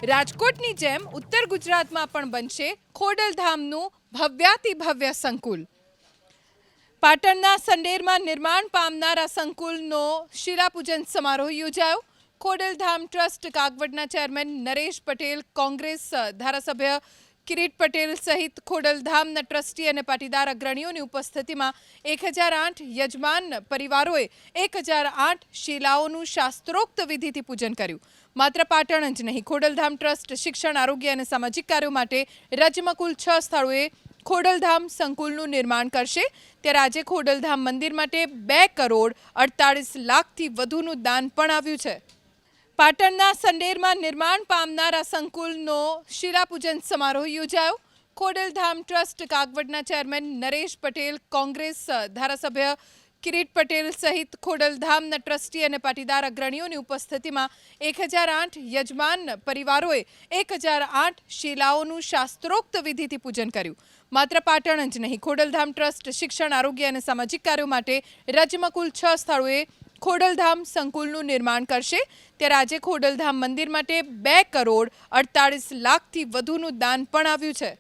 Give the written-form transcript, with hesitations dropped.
રાજકોટની જેમ ઉત્તર ગુજરાતમાં પણ બનશે ખોડલધામનું ભવ્યાતિભવ્ય સંકુલ। પાટણના સંડેરમાં નિર્માણ પામનાર આ સંકુલનો શિલાપૂજન સમારોહ યોજાયો। ખોડલધામ ટ્રસ્ટ કાગવડના ચેરમેન નરેશ પટેલ, કોંગ્રેસ ધારાસભ્ય કિરીટ પટેલ સહિત ખોડલધામના ટ્રસ્ટી અને પાટીદાર અગ્રણીઓની ઉપસ્થિતિમાં 1008 યજમાન પરિવારોએ 1008 શિલાઓનું શાસ્ત્રોક્ત વિધિથી પૂજન કર્યું। માત્ર પાટણ જ નહીં, ખોડલધામ ટ્રસ્ટ શિક્ષણ, આરોગ્ય અને સામાજિક કાર્યો માટે રાજ્યમાં કુલ 6 સ્થળોએ ખોડલધામ સંકુલનું નિર્માણ કરશે। ત્યારે આજે ખોડલધામ મંદિર માટે 2 કરોડ 48 લાખથી વધુનું દાન પણ આવ્યું છે। પાટણના સંડેરમાં નિર્માણ પામનાર આ સંકુલનો શિલાપૂજન સમારોહ યોજાયો। ખોડલધામ ટ્રસ્ટ કાગવડના ચેરમેન નરેશ પટેલ, કોંગ્રેસ ધારાસભ્ય કિરીટ પટેલ સહિત ખોડલધામના ટ્રસ્ટી અને પાટીદાર અગ્રણીઓની ઉપસ્થિતિમાં 1008 યજમાન પરિવારોએ 1008 શિલાઓનું શાસ્ત્રોક્ત વિધિથી પૂજન કર્યું। માત્ર પાટણ જ નહીં, ખોડલધામ ટ્રસ્ટ શિક્ષણ, આરોગ્ય અને સામાજિક કાર્યો માટે રાજ્યમાં કુલ 6 સ્થળોએ ખોડલધામ સંકુલનું નિર્માણ કરશે। ત્યારે આજે ખોડલધામ મંદિર માટે 2 કરોડ 48 લાખથી વધુનું દાન પણ આવ્યું છે।